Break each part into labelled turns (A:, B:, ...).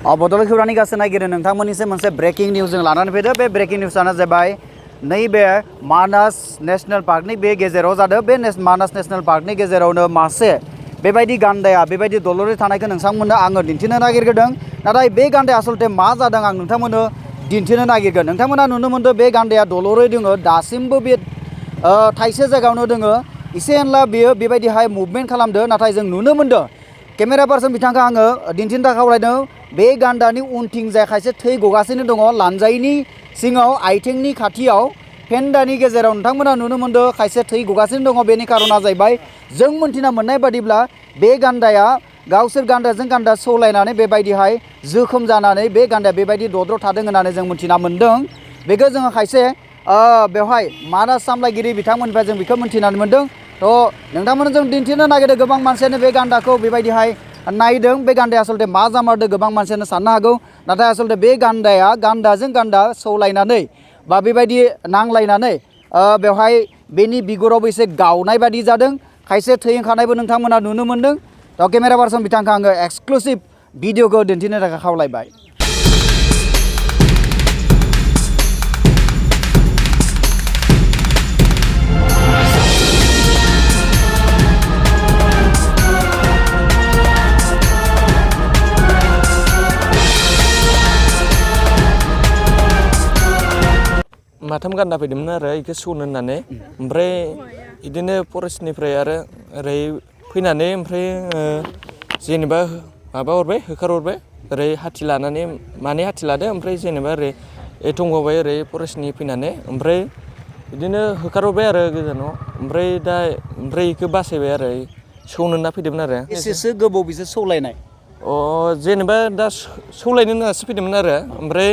A: बड'लेण्ड खौरांनि गासै नागिरो नोंथांमोननिसिम मोनसे ब्रेकिं निउस जों लानानै फैदो। बे ब्रेकिं निउसानो जाबाय नैबे मानास नेशनेल पार्कनि बे गेजेराव जादों। बे मानास नेशनेल पार्कनि गेजेरावनो मासे बेबायदि गान्दाया बेबायदि दलरै थानायखौ नोंथांमोननो आङो दिन्थिनो नागिरदों। नाथाय बे गान्दाया आसलते मा जादों आं नोंथांमोननो दिन्थिनो नागिरगोन। नोंथांमोना नुनो मोनदों बे गान्दाया दलरै दङ, दासिमबो बे थाइसे जायगायावनो दङ। एसे एनला बेयो बेबायदिहाय मुभमेन्ट खालामदो, नाथाय जों नुनो मोनदों केमेरा पार्सन बिथांखौ आङो दिन्थिनो थाखाय खावलायदों। बे गान्दानि उनथिंजाय खायसे थै गगासिनो दङ, लानजायनि सिङाव आथिंनि खाथियाव फेन्दानि गेजेराव नोंथांमोना नुनो मोनदों खायसे थै गगासिनो दङ। बेनि कारना जाहैबाय जों मोनथिना मोननाय बादिब्ला बे गान्दाया गावसोर गान्दाजों गान्दा सौलायनानै बेबायदिहाय जोखोम जानानै बे गान्दाया बेबायदि दद्र थादों होननानै जों मोनथिना मोनदों। बेखौ जोङो खायसे बेवहाय मानास सामलायगिरि बिथांमोननिफ्राय जों बेखौ मोनथिनानै मोनदों। थ' नोंथांमोन जों दिन्थिनो नागिरदों गोबां मानसियानो बे गान्दाखौ बेबायदिहाय नायदों। बे गान्दाया आसलते मा जामारदों गोबां मानसियानो साननो हागौ, नाथाय आसलते बे गान्दाया गान्दाजों गान्दा सौलायनानै बा बेबायदि नांलायनानै बेवहाय बेनि बिगुरावबो एसे गावनाय बादि जादों। खायसे थै ओंखारनायबो नोंथांमोना नुनो मोनदों। थ' केमेरा पार्सन बिथांखौ आङो एक्सक्लुसिभ भिडिअखौ दिन्थिनो थाखाय खावलायबाय।
B: माथाम गान्दा फैदोंमोन आरो बेखौ सौनो होननानै, ओमफ्राय बिदिनो फरेस्टनिफ्राय आरो ओरै फैनानै ओमफ्राय जेनेबा माबा हरबाय, होखारहरबाय ओरै हाथि लानानै मानै हाथि लादो, ओमफ्राय जेनेबा ओरै एथंगबाय ओरै फरेस्टनि फैनानै, ओमफ्राय बिदिनो होखारहरबाय आरो गोजानाव। ओमफ्राय बेखौ बासायबाय आरो सौनो होनना फैदोंमोन आरो।
A: एसेसो गोबाव बिसोर सौलायनाय?
B: जेनेबा दा सौलायनो होननासो फैदोंमोन आरो, ओमफ्राय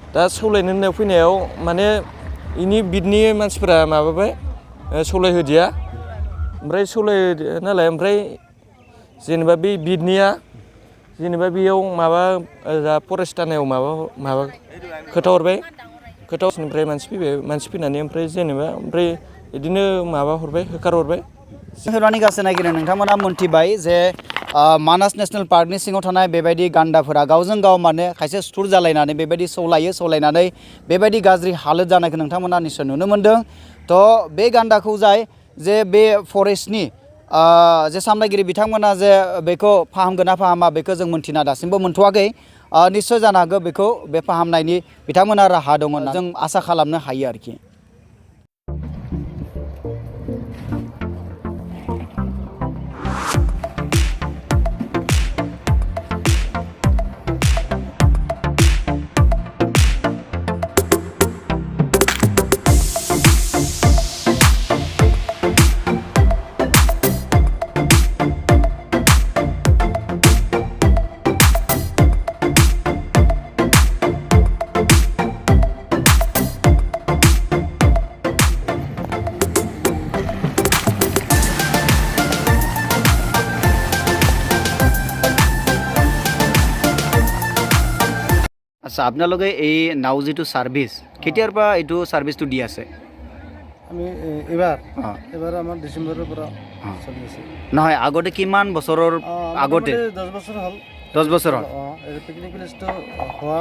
B: दा सौलायनो होननायाव फैनायाव माने इनि बिदनि मानसिफोरा माबाबाय, सौलायहोदिया, ओमफ्राय सौलायहोदिया नालाय, ओमफ्राय जेनेबा बे बिदनिया जेनेबा बेयाव माबा फरेस्ट थानायाव माबा खोथा हरबाय, खोथानिफ्राय मानसि फैनानै ओमफ्राय जेनेबा ओमफ्राय बिदिनो माबा हरबाय, होखारहरबाय।
A: खौरांनि गासै नागिरो नोंथांमोना मोनथिबाय जे मानास नेशनेल पार्कनि सिङाव थानाय बेबायदि गान्दाफोरा गावजों गाव माने खायसे सुथुर जालायनानै बेबायदि सौलायनानै बेबायदि गाज्रि हालोद जानायखौ नोंथांमोना निश्चय नुनो मोनदों। थ' बे गान्दाखौ जे बे फरेस्टनि जे सामलायगिरि बिथांमोना जे बेखौ फाहामगोन ना फाहामा बेखौ जों मोनथिना दासिमबो मोनथ'वाखै। निश्चय जानो हागौ बेखौ बे फाहामनायनि बिथांमोना राहा दङ होनना जों आसा खालामनो हायो आरोखि। আচ্ছা, আপোনালোকে এই নাও যিটো ছাৰ্ভিচ কেতিয়াৰ পৰা এইটো ছাৰ্ভিচটো দি আছে?
C: আমি এবাৰ আমাৰ ডিচেম্বৰৰ পৰা চলি আছে।
A: নহয়, আগতে কিমান বছৰৰ আগতে?
C: 10 বছৰ হ'ল।
A: 10 বছৰ হ'ল।
C: পিকনিক প্লেচটো হোৱা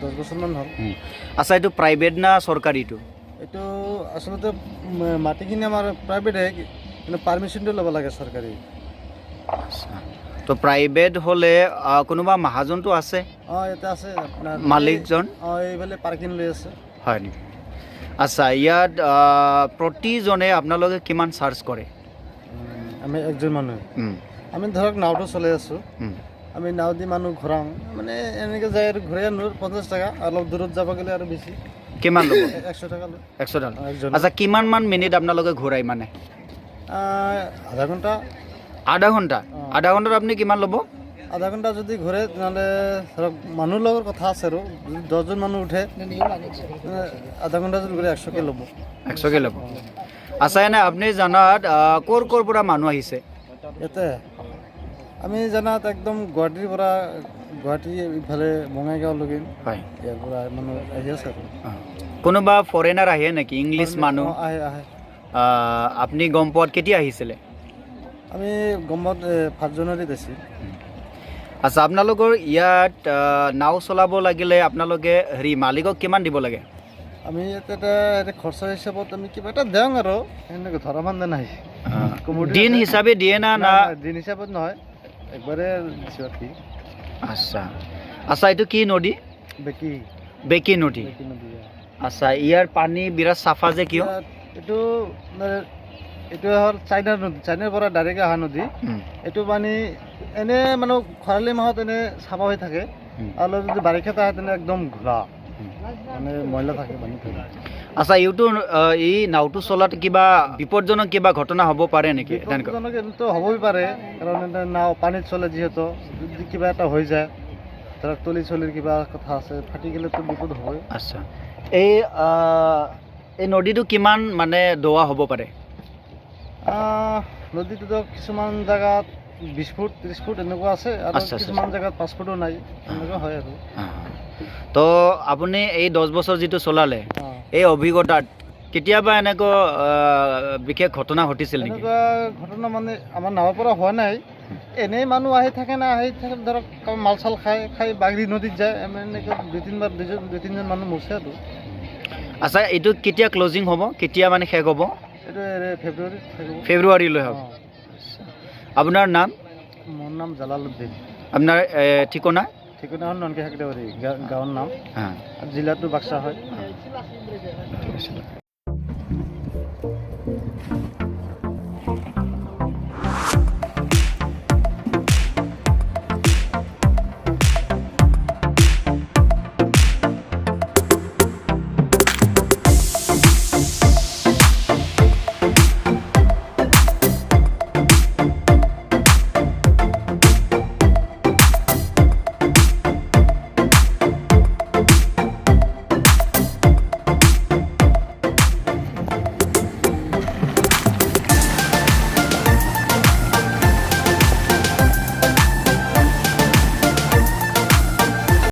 C: 10 বছৰমান হ'ল।
A: আচ্ছা, এইটো প্ৰাইভেট না চৰকাৰীটো?
C: এইটো আচলতে মাটিখিনি আমাৰ প্ৰাইভেটহে, কিন্তু পাৰ্মিশ্যনটো ল'ব লাগে চৰকাৰী।
A: তো প্ৰাইভেট হ'লে কোনোবা মহাজনটো আছে?
C: ইয়াতে আছে আপোনাৰ
A: মালিকজন।
C: এইফালে পাৰ্কিং লৈ আছে।
A: হয় নেকি? আচ্ছা, ইয়াত প্ৰতিজনে আপোনালোকে কিমান চাৰ্জ কৰে?
C: আমি একজন মানুহ, আমি ধৰক নাওটো চলাই আছোঁ, আমি নাও দি মানুহ ঘূৰাওঁ, মানে এনেকৈ যায় আৰু ঘূৰাই আনো 50 টকা, অলপ দূৰত যাব গ'লে আৰু বেছি।
A: কিমান ল'ব?
C: 100 টকা লয়।
A: 100 টকা। আচ্ছা, কিমান মিনিট আপোনালোকে ঘূৰাই মানে?
C: আধা ঘণ্টা।
A: আধা ঘণ্টা? আধা ঘণ্টাত আপুনি কিমান ল'ব?
C: আধা ঘণ্টা যদি ঘূৰে তেনেহ'লে ধৰক মানুহৰ লগত কথা আছে, আৰু যদি 10জন মানুহ উঠে আধা ঘণ্টা যদি ঘূৰে 100কে ল'ব।
A: 100কে ল'ব। আচ্ছা, এনে আপুনি জানাত ক'ৰ পৰা মানুহ আহিছে
C: ইয়াতে? আমি জানাত একদম গুৱাহাটীৰ পৰা, গুৱাহাটী ইফালে বঙাইগাঁওলৈকে। হয়, ইয়াৰ পৰা মানুহ আহি আছে।
A: কোনোবা ফৰেনাৰ আহে নেকি? ইংলিছ মানুহ
C: আহে।
A: আপুনি গম পোৱাত কেতিয়া আহিছিলে?
C: আমি গমত 5 জানুৱাৰীত আছোঁ।
A: আচ্ছা আপোনালোকৰ ইয়াত নাও চলাব লাগিলে আপোনালোকে হেৰি মালিকক কিমান দিব লাগে
C: আমি এটা খৰচা হিচাপত আমি কিবা এটা দিওঁ আৰু এনেকৈ ধৰা মানে নাই
A: দিন হিচাপে দিয়ে না না
C: দিন হিচাপত নহয় একবাৰে দিছোঁ আৰু কি
A: আচ্ছা আচ্ছা এইটো কি নদী
C: বেকি
A: বেকি নদী আচ্ছা ইয়াৰ পানী বিৰাট চাফা যে কিয়
C: এইটো এইটো হ'ল চাইনাৰ নদী চাইনাৰ পৰা ডাইৰেক্ট অহা নদী এইটো পানী এনে মানে খৰালি মাহত এনে চাফা হৈ থাকে আৰু যদি বাৰিষাত আহে তেনে একদম ঘোলা মানে ময়লা থাকে পানী
A: আচ্ছা এইটো এই নাওটো চলাত কিবা বিপদজনক কিবা ঘটনা হ'ব পাৰে নেকি
C: বিপদজনক এনেতো হ'বই পাৰে কাৰণ এটা নাও পানীত চলে যিহেতু যদি কিবা এটা হৈ যায় ধৰক তলি চলিৰ কিবা কথা আছে ফাটি গ'লেতো বিপদ হ'বই
A: আচ্ছা এই নদীটো কিমান মানে দোৱা হ'ব পাৰে
C: নদীটোতো কিছুমান জেগাত 20 ফুট 30 ফুট এনেকুৱা আছে আৰু কিছুমান জেগাত 5 ফুটো নাই এনেকুৱা হয় আৰু
A: তো আপুনি এই 10 বছৰ যিটো চলালে এই অভিজ্ঞতাত কেতিয়াবা এনেকুৱা বিশেষ ঘটনা ঘটিছিল নেকি
C: এনেকুৱা ঘটনা মানে আমাৰ নাৱৰ পৰা হোৱা নাই এনেই মানুহ আহি থাকে না আহি থাকে ধৰক মাল চাল খাই বাগৰি নদীত যায় এনেকৈ দুই তিনিজন মানুহ মৰিছে আৰু
A: আচ্ছা এইটো কেতিয়া ক্লজিং হ'ব কেতিয়া মানে শেষ হ'ব
C: এইটো
A: ফেব্ৰুৱাৰীলৈ হ'ব আপোনাৰ নাম
C: মোৰ নাম জালালুদ্দিন
A: আপোনাৰ ঠিকনা
C: হ'ল ননকে হাকিদাবাৰী গাঁৱৰ নাম জিলাটো বাক্সা হয়